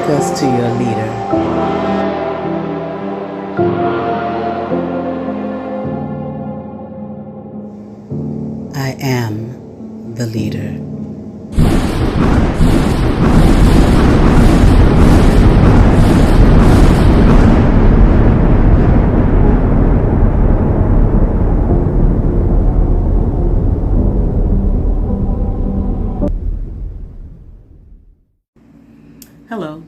Take us to your leader. I am the leader. Hello,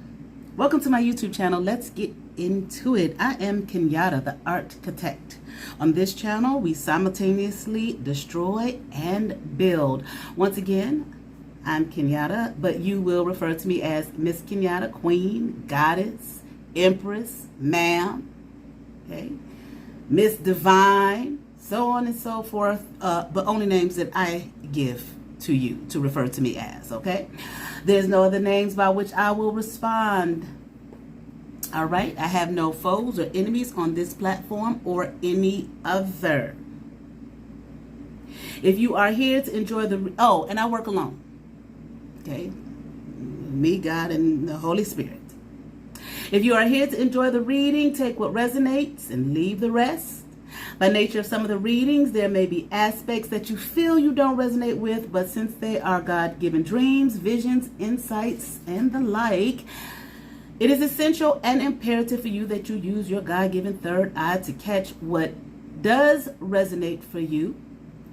welcome to my YouTube channel. Let's get into it. I am Kenyatta, the ArtKitech. On this channel, we simultaneously destroy and build. Once again, I'm Kenyatta, but you will refer to me as Miss Kenyatta, Queen, Goddess, Empress, Ma'am, okay, Miss Divine, so on and so forth, but only names that I give to you to refer to me as, okay? There's no other names by which I will respond. All right, I have no foes or enemies on this platform or any other. If you are here to enjoy and I work alone, okay? Me, God, and the Holy Spirit. If you are here to enjoy the reading, take what resonates and leave the rest. By nature of some of the readings, there may be aspects that you feel you don't resonate with, but since they are God-given dreams, visions, insights, and the like, it is essential and imperative for you that you use your God-given third eye to catch what does resonate for you,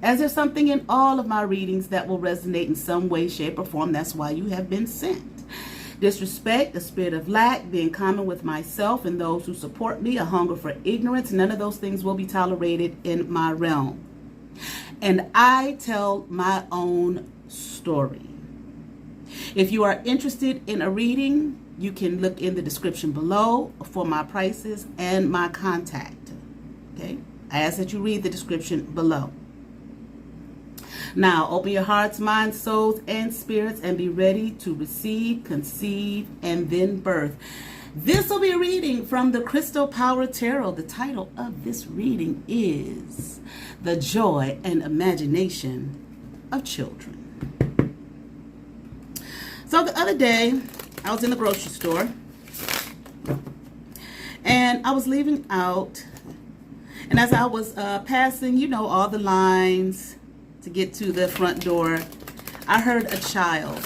as there's something in all of my readings that will resonate in some way, shape, or form. That's why you have been sent. Disrespect, a spirit of lack, being common with myself and those who support me, a hunger for ignorance, none of those things will be tolerated in my realm. And I tell my own story. If you are interested in a reading, you can look in the description below for my prices and my contact. Okay? I ask that you read the description below. Now, open your hearts, minds, souls, and spirits and be ready to receive, conceive, and then birth. This will be a reading from the Crystal Power Tarot. The title of this reading is The Joy and Imagination of Children. So the other day, I was in the grocery store and I was leaving out, and as I was passing, all the lines to get to the front door, I heard a child.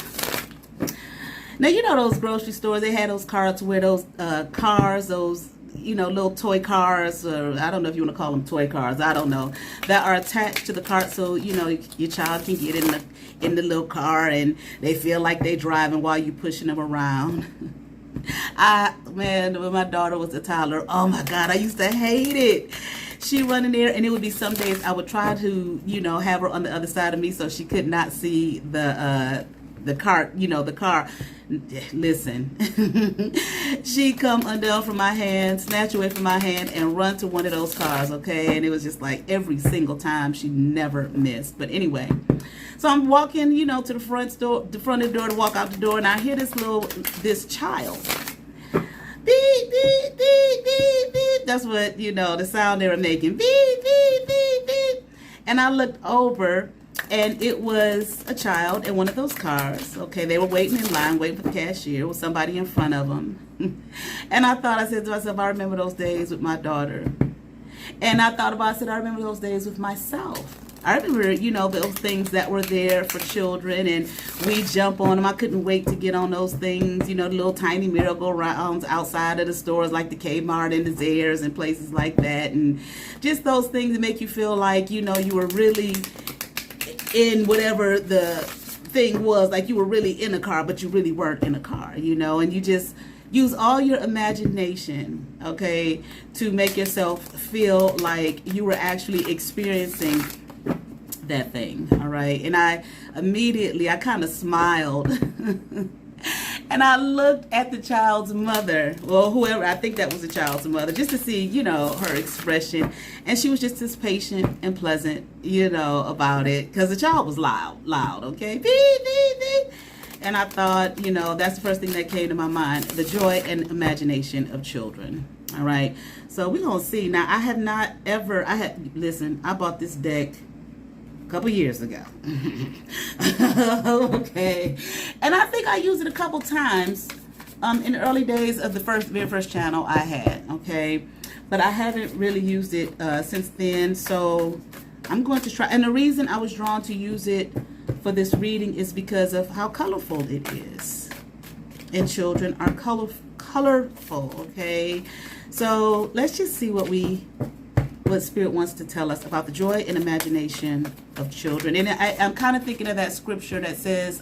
Now, those grocery stores, they had those carts where those cars, those, little toy cars, or I don't know if you want to call them toy cars, I don't know, that are attached to the cart so, your child can get in the little car and they feel like they're driving while you're pushing them around. When my daughter was a toddler, oh my God, I used to hate it. She run in there, and it would be some days I would try to, have her on the other side of me so she could not see the cart, the car. Listen, she'd come undone from my hand, snatch away from my hand, and run to one of those cars, okay? And it was just like every single time, she never missed. But anyway, so I'm walking, to the front of the door to walk out the door, and I hear this child. Beep, beep, beep, beep, beep. That's what, the sound they were making. Beep, beep, beep, beep. And I looked over, and it was a child in one of those cars. Okay, they were waiting in line, waiting for the cashier with somebody in front of them. And I said to myself, I remember those days with my daughter. And I remember those days with myself. I remember, those things that were there for children, and we jump on them. I couldn't wait to get on those things, the little tiny merry-go-rounds outside of the stores like the Kmart and the Zayres and places like that. And just those things that make you feel like, you were really in whatever the thing was, like you were really in a car, but you really weren't in a car, and you just use all your imagination, okay, to make yourself feel like you were actually experiencing that thing, all right? And I kind of smiled and I looked at the child's mother, well, whoever, I think that was the child's mother, just to see, her expression. And she was just as patient and pleasant, about it, because the child was loud, okay? Beep, beep, beep. And I thought, that's the first thing that came to my mind, the joy and imagination of children, all right? So we're going to see. Now, listen, I bought this deck a couple years ago. Okay. And I think I used it a couple times in the early days of the very first channel I had, okay? But I haven't really used it since then, so I'm going to try. And the reason I was drawn to use it for this reading is because of how colorful it is. And children are colorful, okay? So let's just see what Spirit wants to tell us about the joy and imagination of children. And I'm kind of thinking of that scripture that says,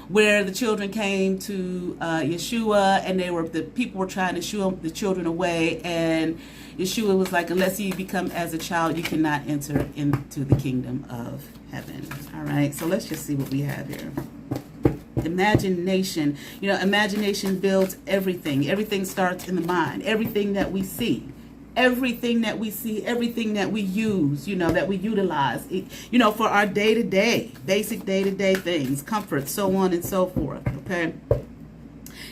where the children came to Yeshua, and the people were trying to shoo the children away, and Yeshua was like, unless you become as a child, you cannot enter into the kingdom of heaven. All right, so let's just see what we have here. Imagination. You know, imagination builds everything. Everything starts in the mind. Everything that we see. Everything that we see, everything that we use, you know, that we utilize, you know, for our day-to-day, basic day-to-day things, comfort, so on and so forth, okay?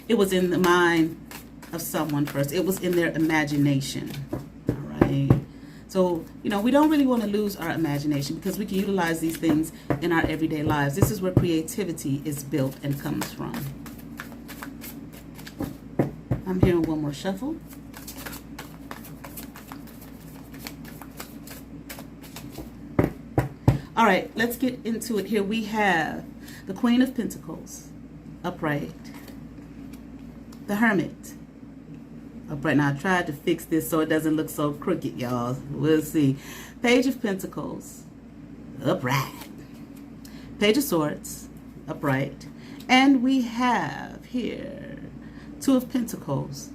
It was in the mind of someone first. It was in their imagination, all right? So, you know, we don't really want to lose our imagination because we can utilize these things in our everyday lives. This is where creativity is built and comes from. I'm hearing one more shuffle. All right, let's get into it here. We have the Queen of Pentacles, upright. The Hermit, upright. Now, I tried to fix this so it doesn't look so crooked, y'all. We'll see. Page of Pentacles, upright. Page of Swords, upright. And we have here Two of Pentacles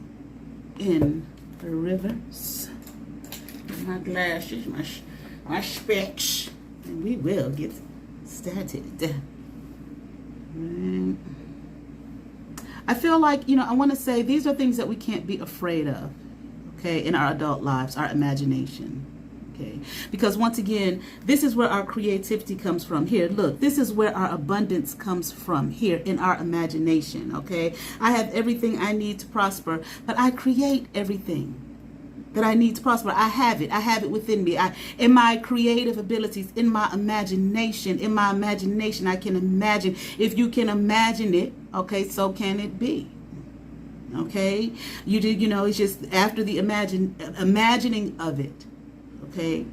in reverse. My glasses, my specs. And we will get started. I feel like, you know, I want to say these are things that we can't be afraid of, okay, in our adult lives, our imagination, okay? Because once again, this is where our creativity comes from. Here, look, this is where our abundance comes from, here in our imagination, okay? I have everything I need to prosper, but I create everything that I need to prosper. I have it within me. In my creative abilities, in my imagination, I can imagine. If you can imagine it, okay, so can it be. Okay, you know, it's just after the imagining of it, okay,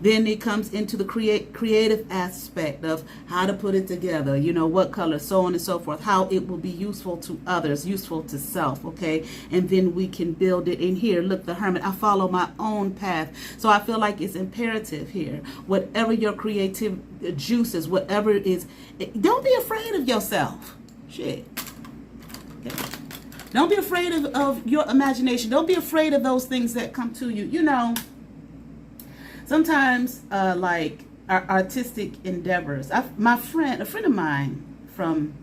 then it comes into the creative aspect of how to put it together, you know, what color, so on and so forth, how it will be useful to others, useful to self, okay? And then we can build it in here. Look, the Hermit, I follow my own path. So I feel like it's imperative here. Whatever your creative juices, whatever it is, don't be afraid of yourself. Shit. Okay. Don't be afraid of your imagination. Don't be afraid of those things that come to you. You know, sometimes, like our artistic endeavors. A friend of mine from,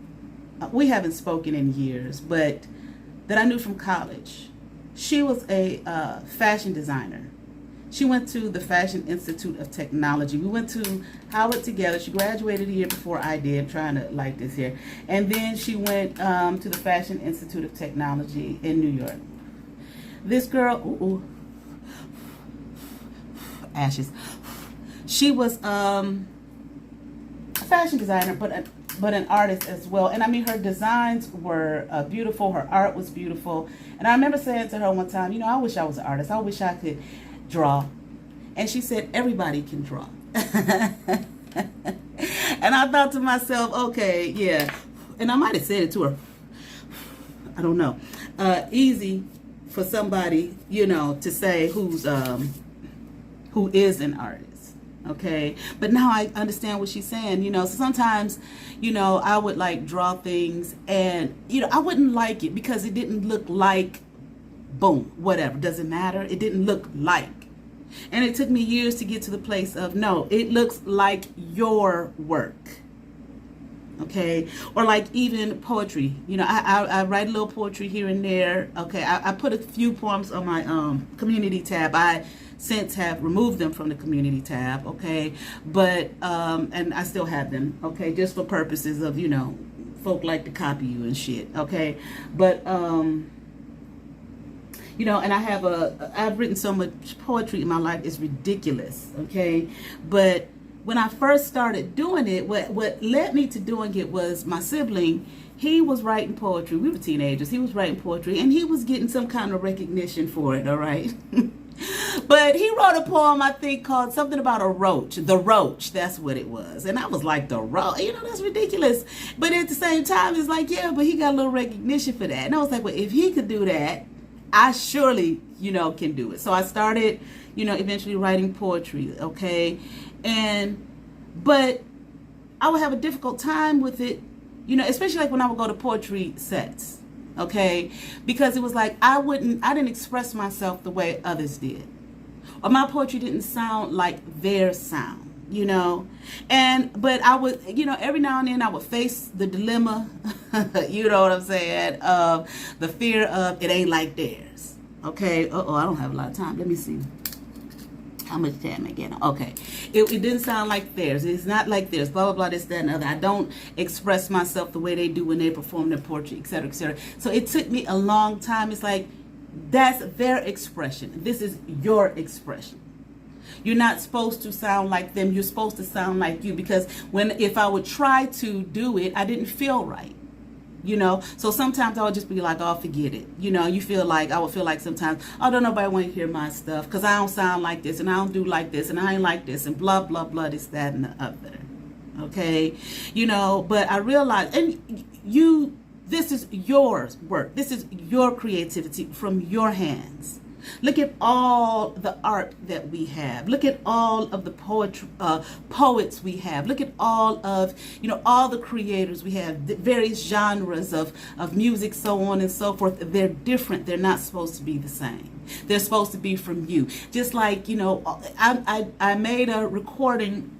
we haven't spoken in years, but that I knew from college. She was a fashion designer. She went to the Fashion Institute of Technology. We went to Howard together. She graduated a year before I did. I'm trying to like this here. And then she went to the Fashion Institute of Technology in New York. This girl, ashes. She was a fashion designer, but an artist as well. And I mean, her designs were beautiful. Her art was beautiful. And I remember saying to her one time, you know, I wish I was an artist. I wish I could draw. And she said, everybody can draw. And I thought to myself, okay, yeah. And I might have said it to her. I don't know. Easy for somebody, you know, to say who is an artist, okay? But now I understand what she's saying, you know. So sometimes, you know, I would like draw things and, you know, I wouldn't like it because it didn't look like, boom, whatever, doesn't matter. It didn't look like. And it took me years to get to the place of, no, it looks like your work. Okay, or like even poetry, you know, I write a little poetry here and there. Okay, I put a few poems on my community tab. I since have removed them from the community tab. Okay, but and I still have them. Okay, just for purposes of, you know, folk like to copy you and shit. Okay, but you know, and I've written so much poetry in my life, it's ridiculous. Okay, but when I first started doing it, what led me to doing it was my sibling. he was writing poetry. We were teenagers. He was writing poetry, and he was getting some kind of recognition for it, all right? But he wrote a poem, I think, called something about a roach. The roach, that's what it was. And I was like, the roach? You know, that's ridiculous. But at the same time, it's like, yeah, but he got a little recognition for that. And I was like, well, if he could do that, I surely, you know, can do it. So I started, you know, eventually writing poetry, okay? But I would have a difficult time with it, you know, especially like when I would go to poetry sets. Okay, because it was like I didn't express myself the way others did, or my poetry didn't sound like their sound, you know. But I would, you know, every now and then I would face the dilemma, you know what I'm saying, of the fear of it ain't like theirs. Okay, I don't have a lot of time. Let me see. How much time I get? Okay. It didn't sound like theirs. It's not like theirs. Blah, blah, blah, this, that, and other. I don't express myself the way they do when they perform their poetry, et cetera, et cetera. So it took me a long time. It's like, that's their expression. This is your expression. You're not supposed to sound like them. You're supposed to sound like you. Because if I would try to do it, I didn't feel right. You know, so sometimes I would just be like, oh, forget it. You know, I would feel like sometimes, oh, don't nobody want to hear my stuff because I don't sound like this and I don't do like this and I ain't like this and blah, blah, blah, this, that, and the other. Okay. You know, but I realized, and this is your work. This is your creativity from your hands. Look at all the art that we have. Look at all of the poets we have. Look at all of, you know, all the creators we have, the various genres of music, so on and so forth. They're different. They're not supposed to be the same. They're supposed to be from you. Just like, you know, I made a recording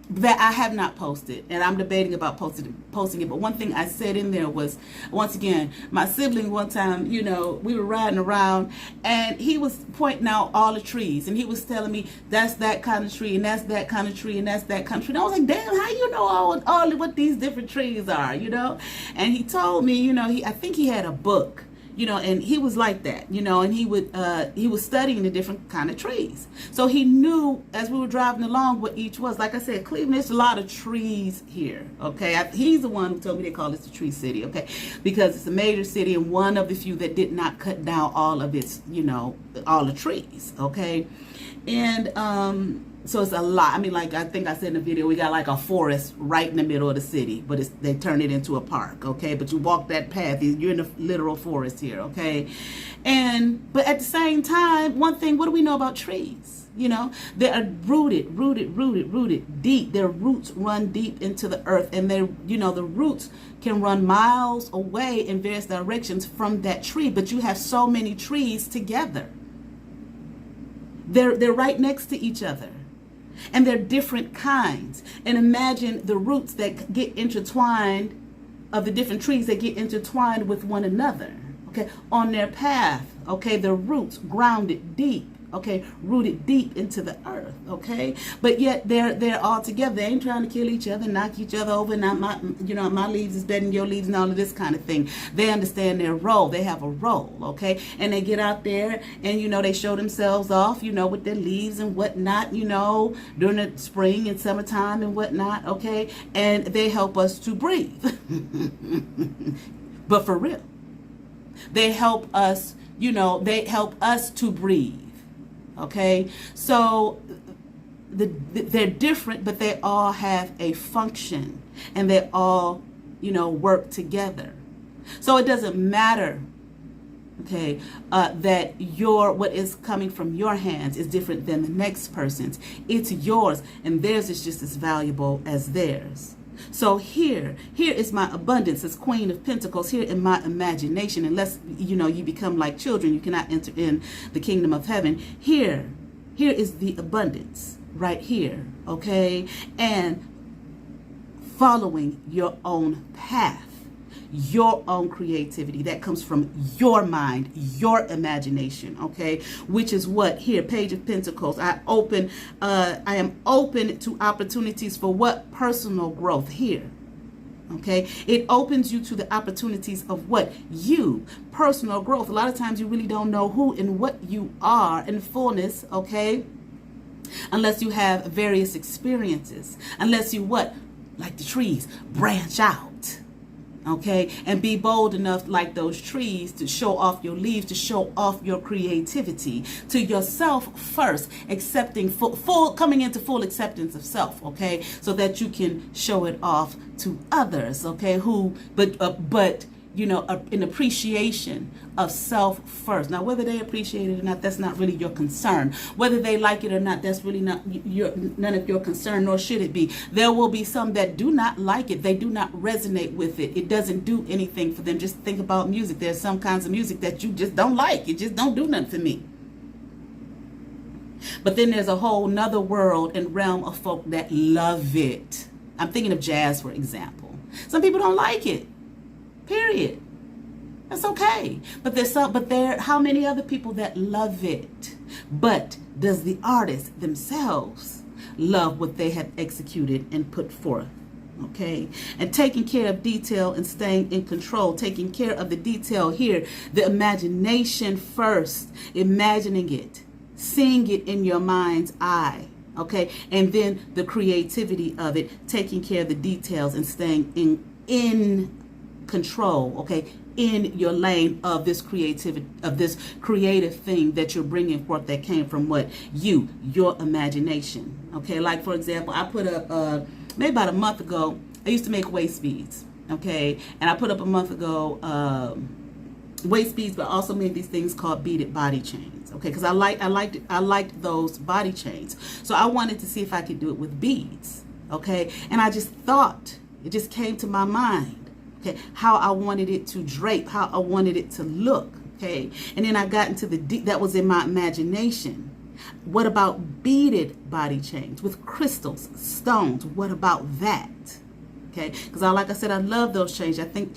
that I have not posted, and I'm debating about posting it. But one thing I said in there was, once again, my sibling one time, you know, we were riding around and he was pointing out all the trees and he was telling me that's that kind of tree and that's that kind of tree and that's that kind of tree. And I was like, damn, how you know all what these different trees are, you know? And he told me, you know, I think he had a book, you know, and he was like that, you know, and he was studying the different kind of trees. So he knew as we were driving along what each was. Like I said, Cleveland, there's a lot of trees here, okay? He's the one who told me they call this the tree city, okay? Because it's a major city and one of the few that did not cut down all of its, you know, all the trees, okay? And, so it's a lot. I mean, like I think I said in the video, we got like a forest right in the middle of the city, but they turn it into a park, okay? But you walk that path, you're in the literal forest here, okay? But at the same time, one thing, what do we know about trees? You know, they are rooted deep. Their roots run deep into the earth, and you know, the roots can run miles away in various directions from that tree, but you have so many trees together. They're right next to each other. And they're different kinds. And imagine the roots that get intertwined, of the different trees that get intertwined with one another, okay, on their path, okay, the roots grounded deep, okay, rooted deep into the earth, okay, but yet they're all together. They ain't trying to kill each other, knock each other over, not my, you know, my leaves is better than your leaves and all of this kind of thing. They understand their role. They have a role, okay, and they get out there and, you know, they show themselves off, you know, with their leaves and whatnot, you know, during the spring and summertime and whatnot, okay, and they help us to breathe. But for real, they help us, you know, they help us to breathe. Okay, so they're different, but they all have a function and they all, you know, work together. So it doesn't matter, okay, that what is coming from your hands is different than the next person's. It's yours, and theirs is just as valuable as theirs. So here is my abundance as Queen of Pentacles, here in my imagination. Unless, you know, you become like children, you cannot enter in the kingdom of heaven. Here is the abundance right here, okay? And following your own path, your own creativity that comes from your mind, your imagination, okay? Which is what here, Page of Pentacles. I am open to opportunities for what? Personal growth here. Okay, it opens you to the opportunities of what? You, personal growth. A lot of times you really don't know who and what you are in fullness, okay? Unless you have various experiences. Unless you what? Like the trees, branch out. Okay, and be bold enough, like those trees, to show off your leaves, to show off your creativity to yourself first, accepting full coming into full acceptance of self. Okay, so that you can show it off to others. Okay, but you know, an appreciation of self first. Now, whether they appreciate it or not, that's not really your concern. Whether they like it or not, that's really not none of your concern, nor should it be. There will be some that do not like it. They do not resonate with it. It doesn't do anything for them. Just think about music. There's some kinds of music that you just don't like. It just don't do nothing for me. But then there's a whole nother world and realm of folk that love it. I'm thinking of jazz, for example. Some people don't like it. Period. That's okay. But how many other people that love it? But does the artist themselves love what they have executed and put forth? Okay, and taking care of detail and staying in control, taking care of the detail here, the imagination first, imagining it, seeing it in your mind's eye. Okay, and then the creativity of it, taking care of the details and staying in control, okay, in your lane of this creativity, of this creative thing that you're bringing forth that came from what? Your imagination. Okay, like for example, I put up, maybe about a month ago, I used to make waist beads, okay, and I put up a month ago waist beads, but also made these things called beaded body chains, okay, because I liked those body chains. So I wanted to see if I could do it with beads, okay, and I just thought, it just came to my mind, okay, how I wanted it to drape, how I wanted it to look, okay? And then I got into that was in my imagination. What about beaded body chains with crystals, stones? What about that? Okay, because like I said, I love those chains. I think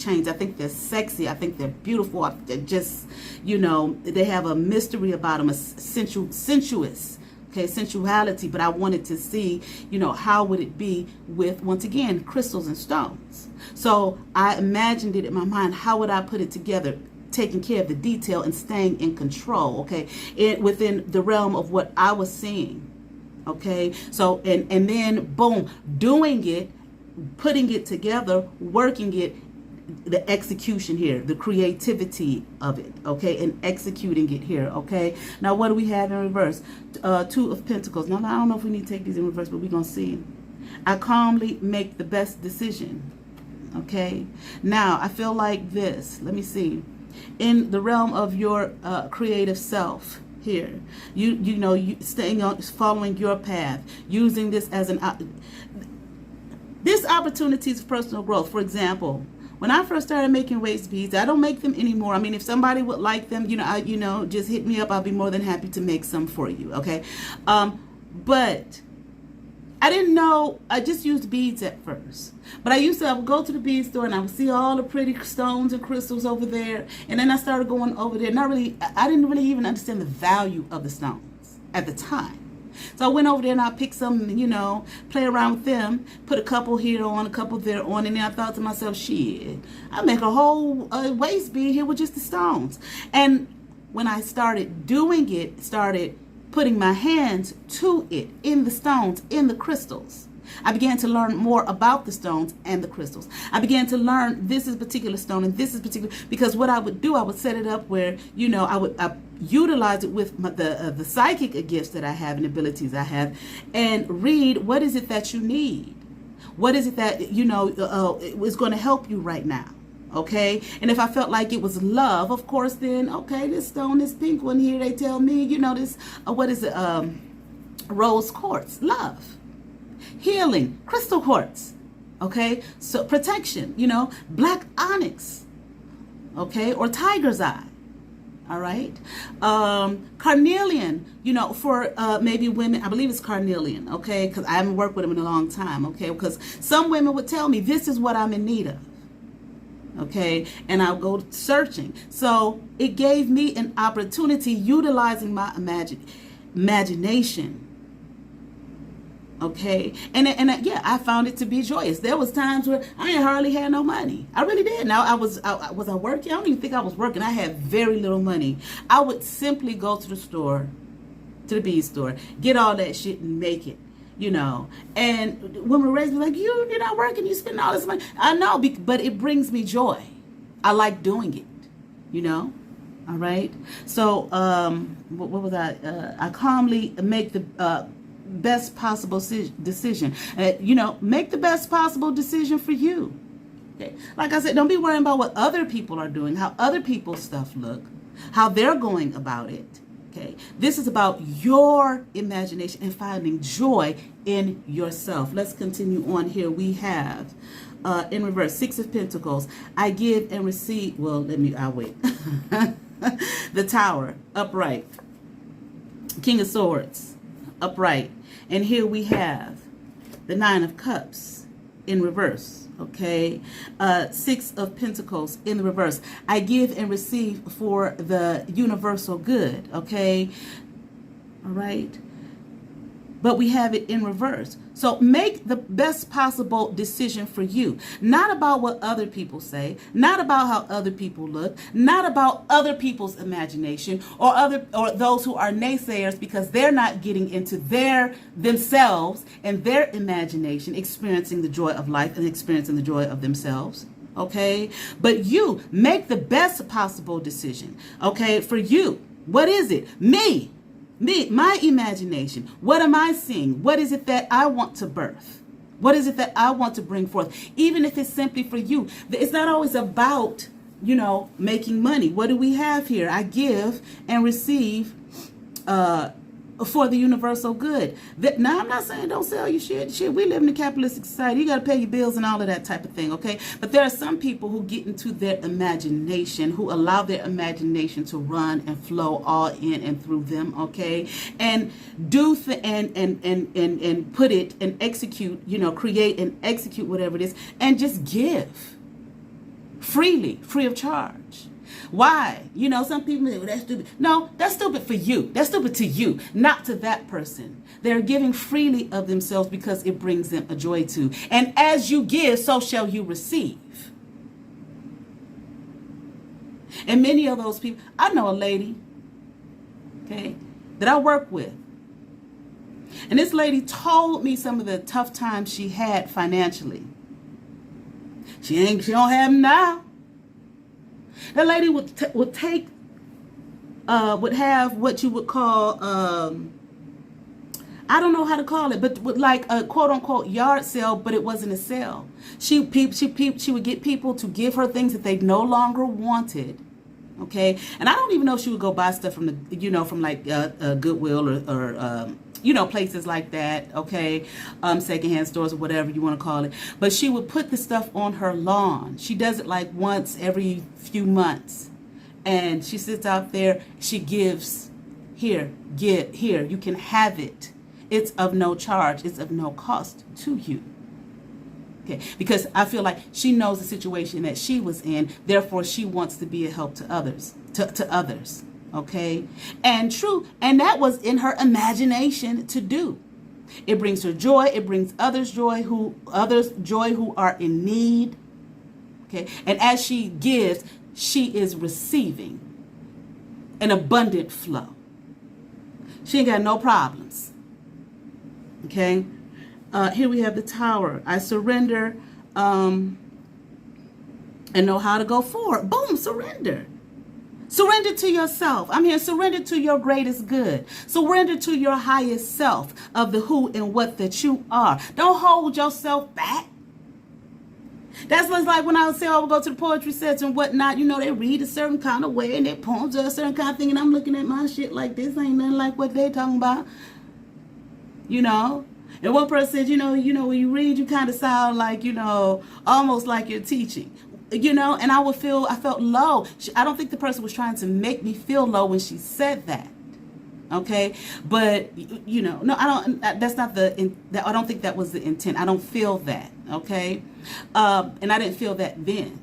they're sexy. I think they're beautiful. They're just, you know, they have a mystery about them, a sensuous. Okay, sensuality, but I wanted to see, you know, how would it be with, once again, crystals and stones. So I imagined it in my mind. How would I put it together, taking care of the detail and staying in control, okay, within the realm of what I was seeing, okay? So, and then, boom, doing it, putting it together, working it, the execution here, the creativity of it, okay, and executing it here, okay. Now, what do we have in reverse? Two of Pentacles. Now, I don't know if we need to take these in reverse, but we're going to see. I calmly make the best decision, okay. Now, I feel like this. Let me see. In the realm of your creative self here, you know, you staying on, following your path, using this as this opportunities for personal growth. For example, when I first started making waist beads, I don't make them anymore. I mean, if somebody would like them, you know, just hit me up. I'll be more than happy to make some for you, okay? But I didn't know. I just used beads at first. But I would go to the bead store and I would see all the pretty stones and crystals over there. And then I started going over there. I didn't really even understand the value of the stones at the time. So I went over there and I picked some, you know, play around with them, put a couple here on, a couple there on, and then I thought to myself, shit, I make a whole waist bead here with just the stones. And when I started doing it, started putting my hands to it, in the stones, in the crystals, I began to learn more about the stones and the crystals. I began to learn this is a particular stone and this is particular, because what I would do, I would set it up where, you know, I utilize it with the psychic gifts that I have and abilities I have, and read what is it that you need. What is it that, you know, is going to help you right now. Okay, and if I felt like it was love, of course, then okay, this stone, this pink one here, they tell me, you know, this what is it, rose quartz, love, healing, crystal quartz, okay, so protection, you know, black onyx, okay, or tiger's eye. All right, carnelian, you know, for maybe women, I believe it's carnelian, okay, because I haven't worked with them in a long time, okay, because some women would tell me this is what I'm in need of. Okay, and I'll go searching. So it gave me an opportunity utilizing my imagination. Okay, and yeah, I found it to be joyous. There was times where I ain't hardly had no money. I really did. Now I was working? I don't even think I was working. I had very little money. I would simply go to the store, to the bead store, get all that shit and make it. you know. And when we're raised, we're like, you're not working, you spend all this money. I know, but it brings me joy. I like doing it, you know. All right. So what was I calmly make the best possible decision. You know, make the best possible decision for you. Okay. Like I said, don't be worrying about what other people are doing, how other people's stuff look, how they're going about it. Okay. This is about your imagination and finding joy in yourself. Let's continue on here. We have in reverse, 6 of Pentacles. I give and receive. Well, I'll wait. The Tower, upright. King of Swords, upright. And here we have the 9 of Cups in reverse. Okay. 6 of Pentacles in the reverse. I give and receive for the universal good. Okay. All right. But we have it in reverse. So make the best possible decision for you. Not about what other people say, not about how other people look, not about other people's imagination or those who are naysayers because they're not getting into themselves and their imagination, experiencing the joy of life and experiencing the joy of themselves. Okay? But you make the best possible decision. Okay? For you. What is it? Me, my imagination. What am I seeing? What is it that I want to birth? What is it that I want to bring forth? Even if it's simply for you. It's not always about, you know, making money. What do we have here? I give and receive for the universal good. Now, I'm not saying don't sell your shit. We live in a capitalistic society. You got to pay your bills and all of that type of thing, okay? But there are some people who get into their imagination, who allow their imagination to run and flow all in and through them, okay? And and put it and execute, you know, create and execute whatever it is, and just give freely, free of charge. Why? You know, some people say, well, that's stupid. No, that's stupid for you. That's stupid to you, not to that person. They're giving freely of themselves because it brings them a joy to. And as you give, so shall you receive. And many of those people, I know a lady, okay, that I work with. And this lady told me some of the tough times she had financially. She don't have them now. That lady would have what you would call, I don't know how to call it, but with like a quote unquote yard sale, but it wasn't a sale. She would get people to give her things that they no longer wanted. Okay. And I don't even know if she would go buy stuff from from like Goodwill or you know, places like that, okay, secondhand stores or whatever you want to call it. But she would put the stuff on her lawn. She does it like once every few months. And she sits out there, she gives, here, you can have it. It's of no charge. It's of no cost to you. Okay, because I feel like she knows the situation that she was in, therefore she wants to be a help to others, to others. Okay, and true, and that was in her imagination to do. It brings her joy. It brings others joy who are in need. Okay, and as she gives, she is receiving an abundant flow. She ain't got no problems. Okay, here we have the Tower. I surrender and know how to go forward. Boom, surrender. Surrender to yourself. I'm here. Surrender to your greatest good. Surrender to your highest self of the who and what that you are. Don't hold yourself back. That's what's like when I would say, I would go to the poetry sets and whatnot. You know, they read a certain kind of way and their poems are a certain kind of thing. And I'm looking at my shit like this ain't nothing like what they talking about. You know? And one person said, you know, when you read, you kind of sound like, you know, almost like you're teaching. You know, and I felt low. I don't think the person was trying to make me feel low when she said that. Okay. But, you know, no, I don't think that was the intent. I don't feel that. Okay. And I didn't feel that then,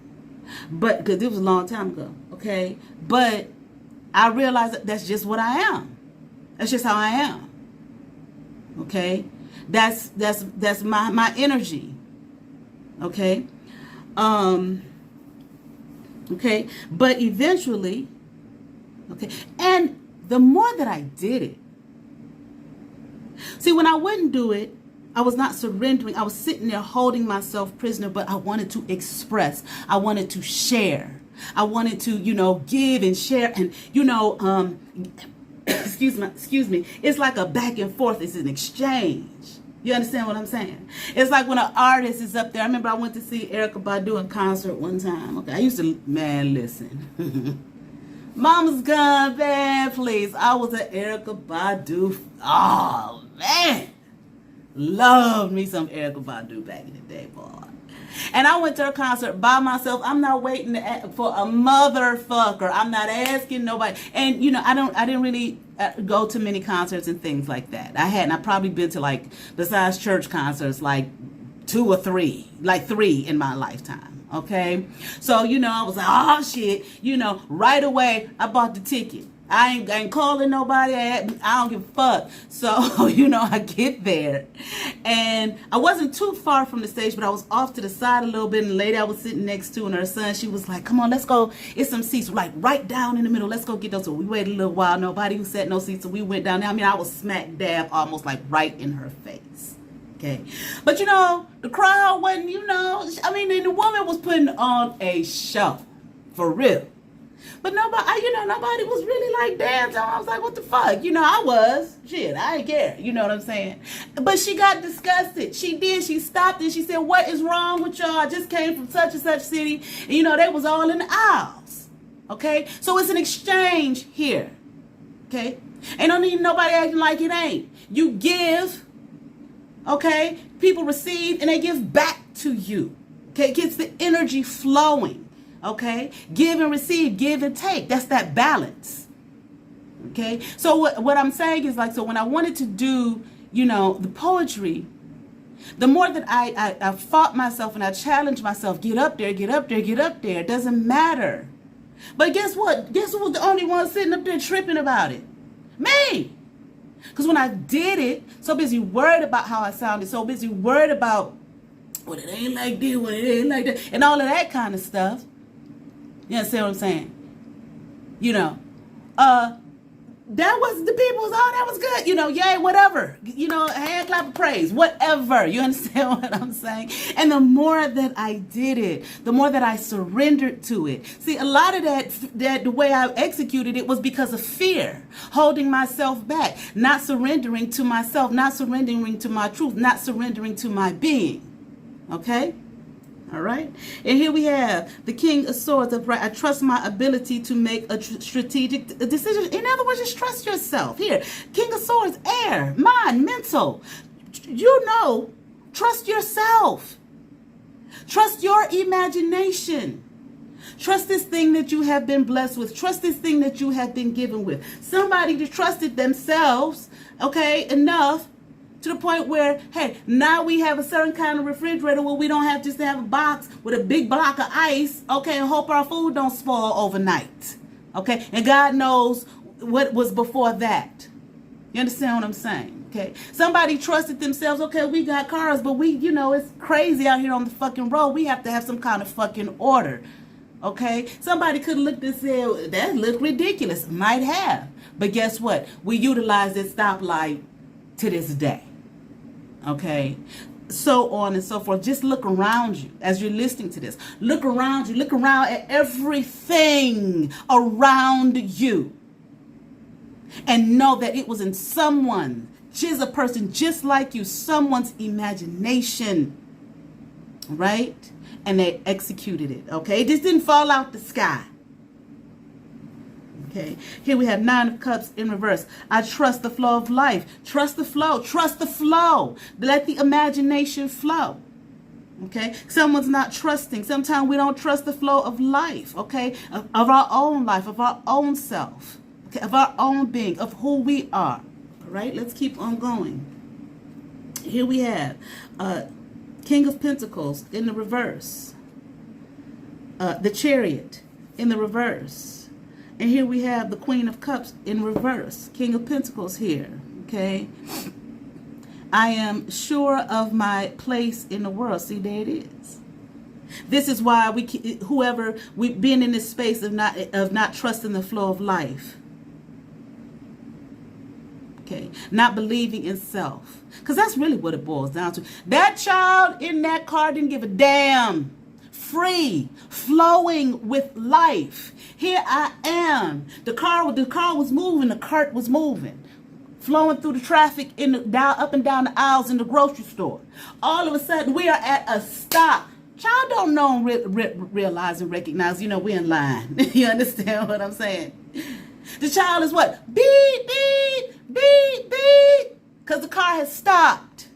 but because it was a long time ago. Okay. But I realized that that's just what I am. That's just how I am. Okay. That's my energy. Okay. Okay, but eventually, okay, and the more that I did it, see, when I wouldn't do it, I was not surrendering. I was sitting there holding myself prisoner, but I wanted to express. I wanted to share. I wanted to, give and share. And, excuse me. It's like a back and forth. It's an exchange. You understand what I'm saying? It's like when an artist is up there. I remember I went to see Erykah Badu in concert one time. Okay, I used to, man, listen. Mama's gone, man, please. I was an Erykah Badu. Oh, man. Loved me some Erykah Badu back in the day, boy. And I went to her concert by myself. I'm not waiting for a motherfucker. I'm not asking nobody. And I didn't really go to many concerts and things like that. I've probably been to, besides church concerts, 2 or 3, 3 in my lifetime. Okay, so I was like, oh shit, right away I bought the ticket. I ain't calling nobody. I don't give a fuck. So, I get there. And I wasn't too far from the stage, but I was off to the side a little bit. And the lady I was sitting next to and her son, she was like, come on, let's go. It's some seats right down in the middle. Let's go get those. So we waited a little while. Nobody who sat no seats. So we went down there. I mean, I was smack dab almost right in her face. Okay. But, the crowd wasn't, the woman was putting on a show. For real. But nobody was really dancing. I was like, what the fuck? I was. Shit, I didn't care. You know what I'm saying? But she got disgusted. She did. She stopped and she said, what is wrong with y'all? I just came from such and such city. And, they was all in the aisles. Okay? So it's an exchange here. Okay? Ain't no need nobody acting like it ain't. You give. Okay? People receive and they give back to you. Okay? It gets the energy flowing. Okay, give and receive, give and take. That's that balance. Okay, so what I'm saying is so when I wanted to do, the poetry, the more that I fought myself and I challenged myself, get up there, get up there, get up there. It doesn't matter. But guess what? Guess who was the only one sitting up there tripping about it? Me. Because when I did it, so busy worried about how I sounded, so busy worried about, well, it ain't like this, well, it ain't like that, and all of that kind of stuff. You understand what I'm saying? That was the people's, that was good. Yay, whatever. Hand clap of praise, whatever. You understand what I'm saying? And the more that I did it, the more that I surrendered to it. See, a lot of that the way I executed it was because of fear, holding myself back, not surrendering to myself, not surrendering to my truth, not surrendering to my being. Okay? All right. And here we have the King of Swords. I trust my ability to make a strategic decision. In other words, just trust yourself. Here, King of Swords, air, mind, mental. Trust yourself. Trust your imagination. Trust this thing that you have been blessed with. Trust this thing that you have been given with. Somebody that trusted themselves, okay, enough to the point where, hey, now we have a certain kind of refrigerator where we don't have just to have a box with a big block of ice, okay, and hope our food don't spoil overnight, okay? And God knows what was before that. You understand what I'm saying, okay? Somebody trusted themselves, okay, we got cars, but it's crazy out here on the fucking road. We have to have some kind of fucking order, okay? Somebody could have looked and said, that looked ridiculous. Might have. But guess what? We utilize this stoplight to this day. Okay, so on and so forth. Just look around you as you're listening to this. Look around you. Look around at everything around you. And know that it was in someone, just a person just like you, someone's imagination. Right? And they executed it. Okay, it just didn't fall out the sky. Okay, here we have 9 of Cups in reverse. I trust the flow of life. Trust the flow. Trust the flow. Let the imagination flow. Okay, someone's not trusting. Sometimes we don't trust the flow of life. Okay, of our own life, of our own self, okay, of our own being, of who we are. All right, let's keep on going. Here we have King of Pentacles in the reverse. The Chariot in the reverse. And here we have the Queen of Cups in reverse. King of Pentacles here. Okay. I am sure of my place in the world. See, there it is. This is why we've been in this space of not trusting the flow of life. Okay, not believing in self. Because that's really what it boils down to. That child in that car didn't give a damn. Free, flowing with life. Here I am. The car was moving, the cart was moving. Flowing through the traffic up and down the aisles in the grocery store. All of a sudden, we are at a stop. Child don't know and realize and recognize, we're in line. You understand what I'm saying? The child is what? Beep, beep, beep, beep. Because the car has stopped.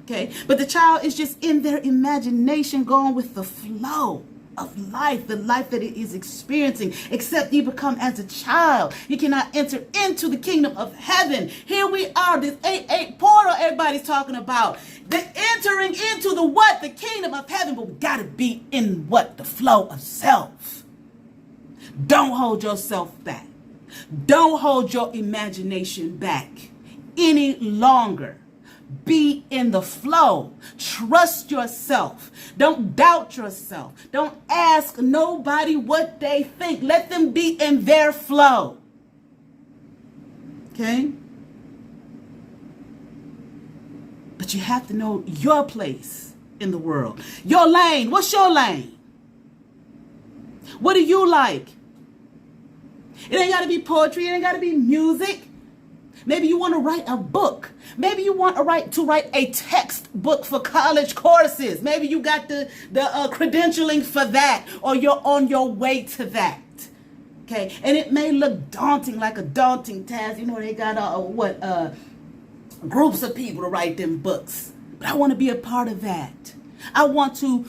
Okay? But the child is just in their imagination going with the flow of life, the life that it is experiencing. Except you become as a child. You cannot enter into the kingdom of heaven. Here we are, this 8-8 portal everybody's talking about. The entering into the what? The kingdom of heaven. But we got to be in what? The flow of self. Don't hold yourself back. Don't hold your imagination back any longer. Be in the flow. Trust yourself. Don't doubt yourself. Don't ask nobody what they think. Let them be in their flow. Okay? But you have to know your place in the world. Your lane. What's your lane? What do you like? It ain't got to be poetry. It ain't got to be music. Maybe you want to write a book. Maybe you want to write a textbook for college courses. Maybe you got the credentialing for that, or you're on your way to that. Okay, and it may look daunting, like a daunting task. They got groups of people to write them books. But I want to be a part of that. I want to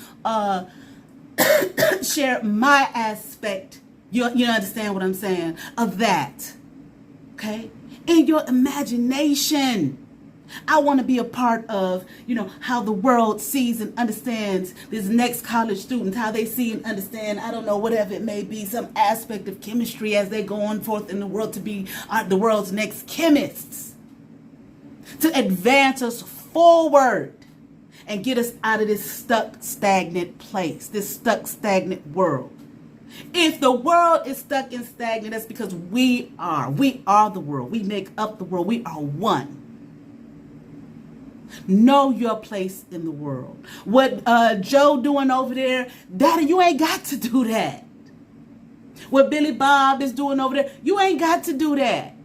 share my aspect. You understand what I'm saying? Of that. Okay? In your imagination. I want to be a part of, how the world sees and understands this next college student, how they see and understand, I don't know, whatever it may be, some aspect of chemistry as they go on forth in the world to be the world's next chemists. To advance us forward and get us out of this stuck, stagnant place, this stuck, stagnant world. If the world is stuck and stagnant, that's because we are the world. We make up the world. We are one. Know your place in the world. What Joe doing over there, Daddy, you ain't got to do that. What Billy Bob is doing over there, you ain't got to do that.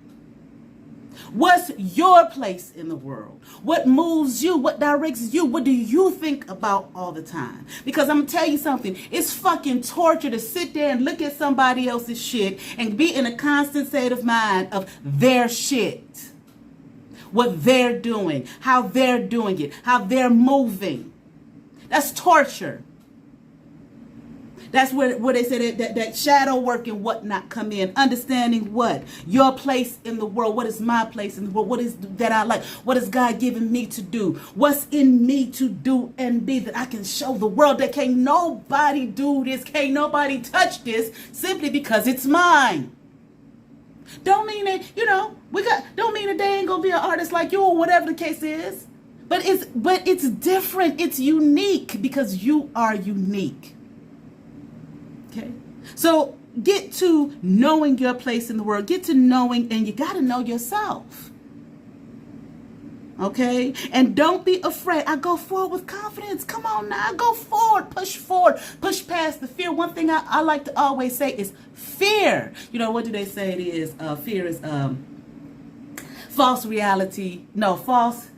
What's your place in the world? What moves you? What directs you? What do you think about all the time? Because I'm going to tell you something. It's fucking torture to sit there and look at somebody else's shit and be in a constant state of mind of their shit. What they're doing. How they're doing it. How they're moving. That's torture. That's where they say that shadow work and whatnot come in. Understanding what? Your place in the world. What is my place in the world? What is that I like? What is God giving me to do? What's in me to do and be that I can show the world that can't nobody do this, can't nobody touch this simply because it's mine. Don't mean that, don't mean that they ain't gonna be an artist like you or whatever the case is. But it's different. It's unique because you are unique. Okay, so get to knowing your place in the world. Get to knowing, and you got to know yourself. Okay, and don't be afraid. I go forward with confidence. Come on now, go forward, push past the fear. One thing I like to always say is fear. What do they say it is? Fear is false reality. No, false.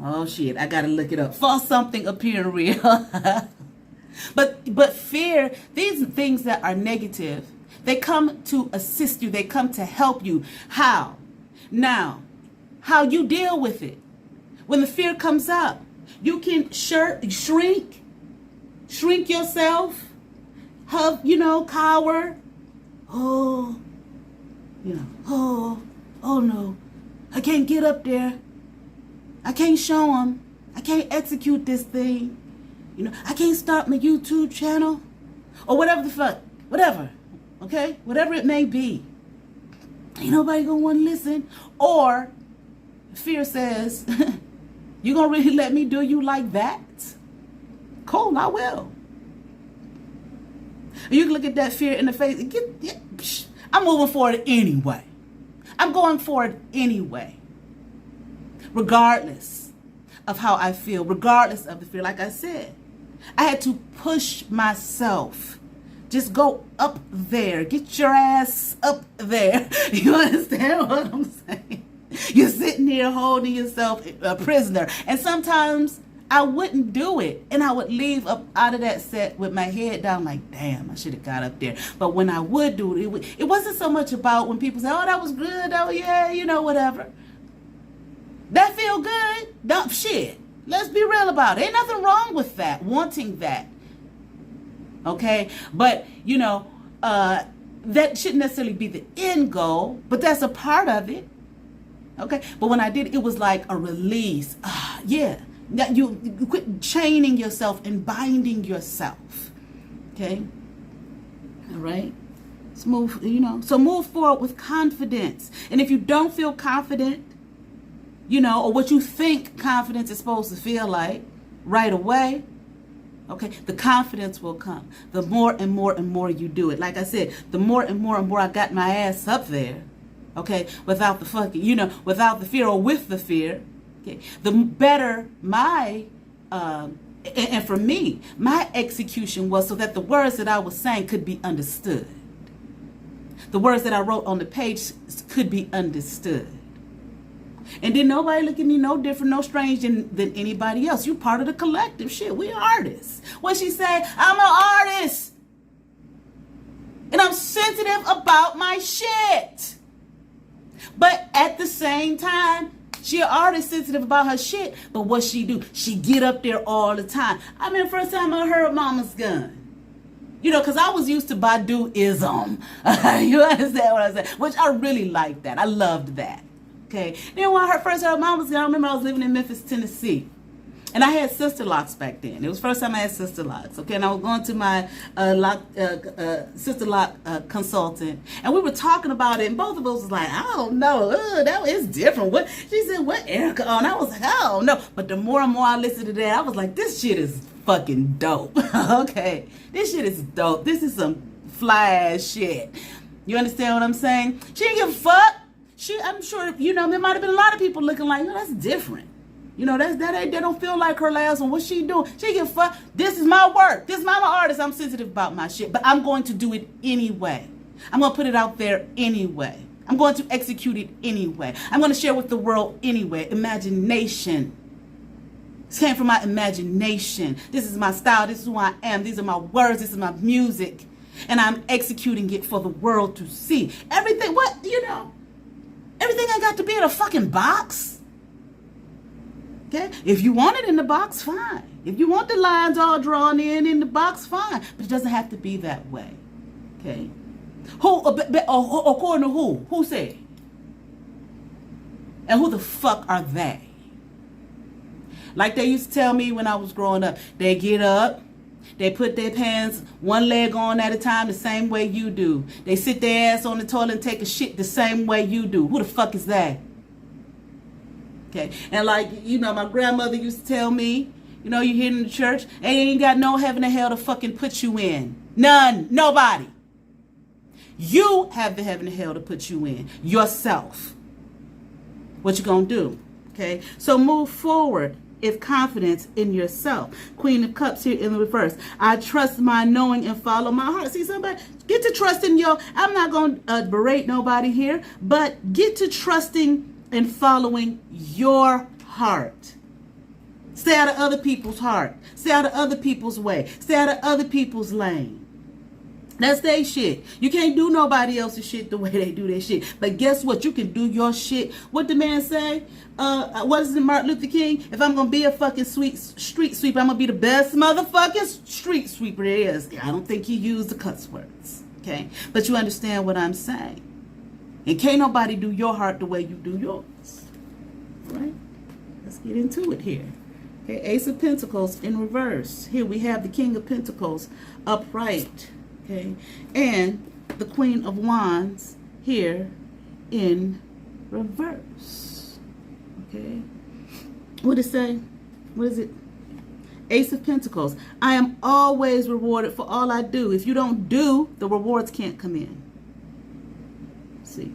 Oh shit, I gotta look it up. False something appearing real. But fear, these things that are negative, they come to assist you. They come to help you. How? Now, how you deal with it. When the fear comes up, you can shrink yourself, cower. Oh no, I can't get up there. I can't show them. I can't execute this thing. I can't start my YouTube channel or whatever the fuck, whatever, okay? Whatever it may be. Ain't nobody gonna want to listen. Or fear says, you gonna really let me do you like that? Cool, I will. You can look at that fear in the face. I'm moving forward anyway. I'm going for it anyway, regardless of how I feel, regardless of the fear. Like I said, I had to push myself. Just go up there. Get your ass up there. You understand what I'm saying? You're sitting here holding yourself a prisoner. And sometimes I wouldn't do it. And I would leave up out of that set with my head down like, damn, I should have got up there. But when I would do it, it wasn't so much about when people say, oh, that was good. Oh, yeah, you know, whatever. That feel good? Dump shit. Let's be real about it. Ain't nothing wrong with that, wanting that. Okay? But, you know, that shouldn't necessarily be the end goal, but that's a part of it. Okay? But when I did, it was like a release. Yeah. You quit chaining yourself and binding yourself. Okay? All right? Let's move, you know. So move forward with confidence. And if you don't feel confident, you know, or what you think confidence is supposed to feel like right away, okay, the confidence will come. The more and more and more you do it. Like I said, the more and more and more I got my ass up there, okay, without the fucking, you know, without the fear or with the fear, okay, the better my, and for me, my execution was so that the words that I was saying could be understood. The words that I wrote on the page could be understood. And then nobody look at me no different, no strange than anybody else. You part of the collective. Shit, we artists. What she say? I'm an artist. And I'm sensitive about my shit. But at the same time, she an artist sensitive about her shit. But what she do? She get up there all the time. I mean, first time I heard Mama's Gun. You know, because I was used to Badu-ism. You understand what I'm saying? Which I really liked that. I loved that. Okay. Then when I first heard Mama's Gun, I remember I was living in Memphis, Tennessee. And I had sister locks back then. It was the first time I had sister locks. Okay. And I was going to my sister lock consultant. And we were talking about it. And both of us was like, I don't know. That is different. What she said, what Erica on? I was like, I don't know. But the more and more I listened to that, I was like, this shit is fucking dope. Okay. This shit is dope. This is some fly ass shit. You understand what I'm saying? She didn't give a fuck. I'm sure, you know, there might have been a lot of people looking like, that's different. You know, that don't feel like her last one. What's she doing? She give fuck. This is my work. This is my artist. I'm sensitive about my shit. But I'm going to do it anyway. I'm going to put it out there anyway. I'm going to execute it anyway. I'm going to share with the world anyway. Imagination. This came from my imagination. This is my style. This is who I am. These are my words. This is my music. And I'm executing it for the world to see. Everything, what, you know. Everything ain't got to be in a fucking box. Okay? If you want it in the box, fine. If you want the lines all drawn in the box, fine. But it doesn't have to be that way. Okay? Who, according to who? Who said? And who the fuck are they? Like they used to tell me when I was growing up. They get up. They put their pants one leg on at a time the same way you do. They sit their ass on the toilet and take a shit the same way you do. Who the fuck is that? Okay. And like, you know, my grandmother used to tell me, you know, you here in the church, they ain't got no heaven or hell to fucking put you in. None. Nobody. You have the heaven and hell to put you in. Yourself. What you gonna do? Okay. So move forward. Is confidence in yourself. Queen of Cups here in the reverse. I trust my knowing and follow my heart. See, somebody get to trusting your, I'm not going to berate nobody here, but get to trusting and following your heart. Stay out of other people's heart. Stay out of other people's way. Stay out of other people's lane. That's their shit. You can't do nobody else's shit the way they do their shit. But guess what? You can do your shit. What the man say? What is it, Martin Luther King? If I'm going to be a fucking street sweeper, I'm going to be the best motherfucking street sweeper there is. I don't think he used the cuss words. Okay? But you understand what I'm saying. And can't nobody do your heart the way you do yours. Right? Let's get into it here. Okay, Ace of Pentacles in reverse. Here we have the King of Pentacles upright. Okay, and the Queen of Wands here in reverse. Okay, what did it say? What is it? Ace of Pentacles. I am always rewarded for all I do. If you don't do, the rewards can't come in. See,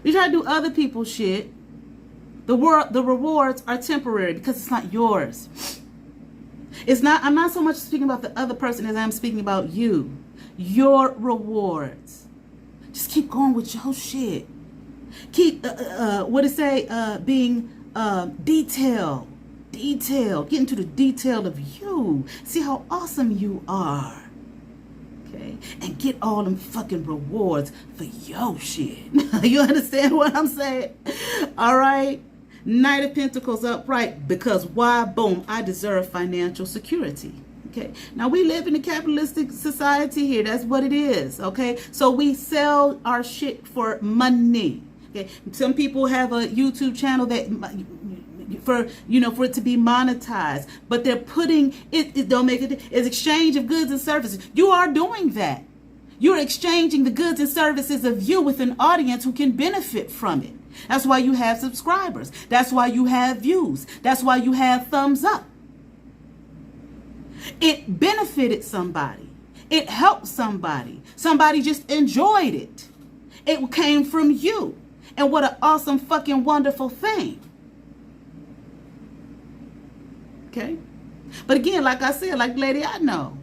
You try to do other people's shit. The rewards are temporary because it's not yours. It's not. I'm not so much speaking about the other person as I'm speaking about you. Your rewards. Just keep going with your shit. Keep what it say? Being detailed. Get into the detail of you. See how awesome you are. Okay, and get all them fucking rewards for your shit. You understand what I'm saying? All right. Knight of Pentacles upright, because why? Boom, I deserve financial security. Okay, now we live in a capitalistic society here. That's what it is. Okay, so we sell our shit for money. Okay, some people have a YouTube channel that for for it to be monetized, but they're putting it don't make it is exchange of goods and services. You are doing that. You're exchanging the goods and services of you with an audience who can benefit from it. That's why you have subscribers. That's why you have views. That's why you have thumbs up. It benefited somebody. It helped somebody. Somebody just enjoyed it. It came from you. And what an awesome fucking wonderful thing. Okay? But again, like I said, like lady I know.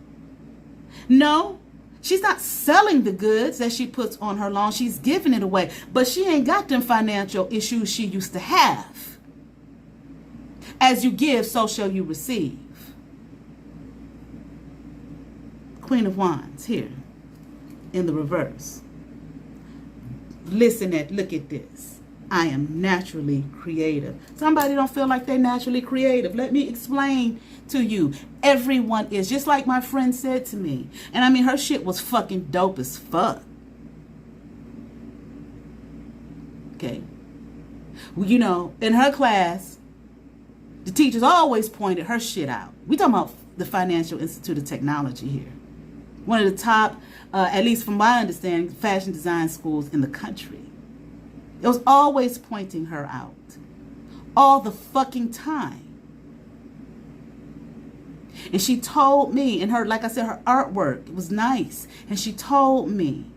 No. She's not selling the goods that she puts on her lawn. She's giving it away. But she ain't got them financial issues she used to have. As you give, so shall you receive. Queen of Wands here in the reverse. Look at this. I am naturally creative. Somebody don't feel like they're naturally creative. Let me explain to you. Everyone is. Just like my friend said to me. And I mean, her shit was fucking dope as fuck. Okay. Well, in her class, the teachers always pointed her shit out. We talking about the Financial Institute of Technology here. One of the top, at least from my understanding, fashion design schools in the country. It was always pointing her out. All the fucking time. And she told me, and her, like I said, her artwork, it was nice. And she told me,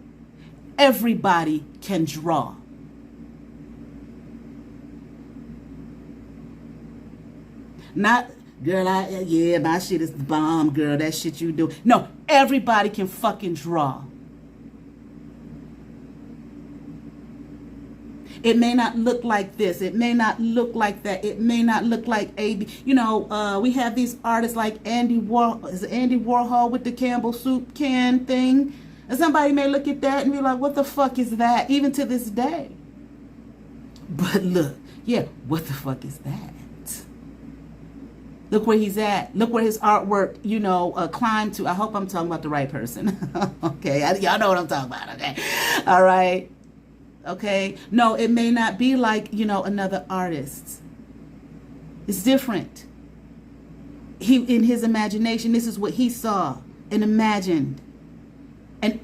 everybody can draw. Not, girl, yeah, my shit is the bomb, girl, that shit you do. No, everybody can fucking draw. It may not look like this. It may not look like that. It may not look like A.B. We have these artists like Andy Warhol with the Campbell soup can thing. And somebody may look at that and be like, what the fuck is that? Even to this day. But look, yeah, what the fuck is that? Look where he's at. Look where his artwork, climbed to. I hope I'm talking about the right person. Okay, y'all know what I'm talking about, okay? All right. Okay, no, it may not be like, another artist. It's different. In his imagination, this is what he saw and imagined and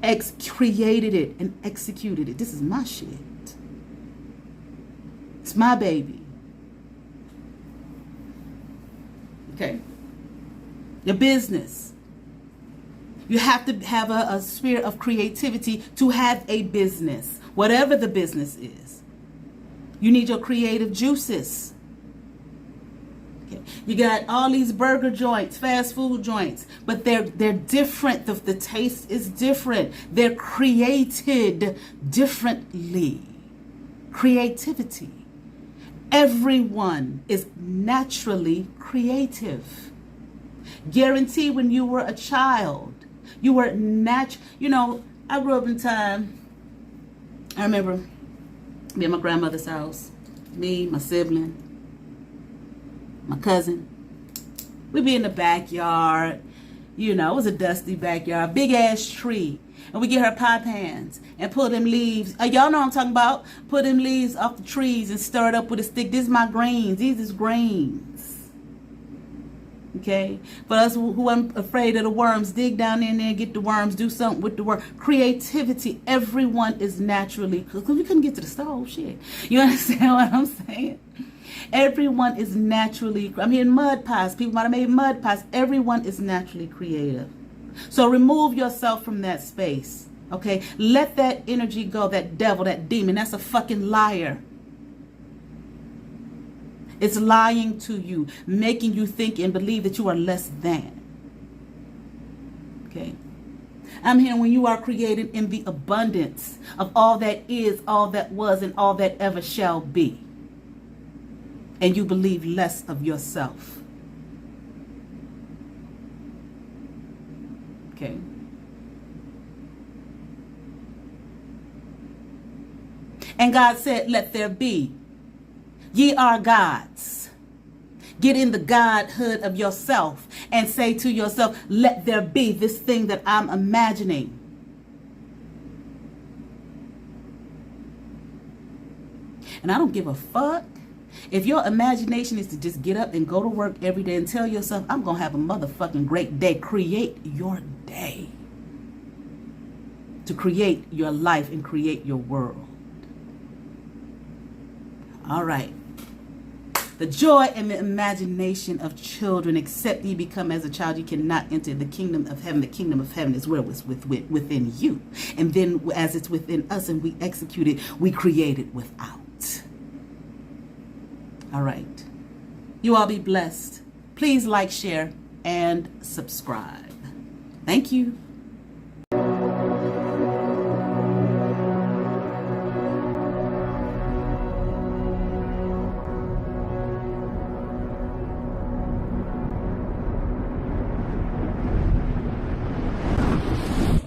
created it and executed it. This is my shit. It's my baby. Okay. Your business. You have to have a spirit of creativity to have a business. Whatever the business is, you need your creative juices. Okay. You got all these burger joints, fast food joints, but they're different. The taste is different. They're created differently. Creativity. Everyone is naturally creative. Guarantee when you were a child, you were I grew up in time. I remember being at my grandmother's house, me, my sibling, my cousin. We'd be in the backyard. It was a dusty backyard, big ass tree. And we get her pie pans and pull them leaves. Y'all know what I'm talking about. Pull them leaves off the trees and stir it up with a stick. This is my greens. These is greens. Okay, for us who aren't afraid of the worms, dig down in there and get the worms, do something with the worm. Creativity, everyone is naturally, because we couldn't get to the stove, shit. You understand what I'm saying? Everyone is naturally, mud pies, people might have made mud pies. Everyone is naturally creative. So remove yourself from that space Okay? Let that energy go, that devil, that demon. That's a fucking liar. It's lying to you, making you think and believe that you are less than. Okay? I'm here when you are created in the abundance of all that is, all that was, and all that ever shall be. And you believe less of yourself. Okay? And God said, let there be. Ye are gods. Get in the godhood of yourself and say to yourself, let there be this thing that I'm imagining. And I don't give a fuck if your imagination is to just get up and go to work every day and tell yourself, I'm going to have a motherfucking great day. Create your day. To create your life and create your world. All right. The joy and the imagination of children, except ye become as a child, you cannot enter the kingdom of heaven. The kingdom of heaven is where it was within you. And then as it's within us and we execute it, we create it without. All right. You all be blessed. Please like, share, and subscribe. Thank you.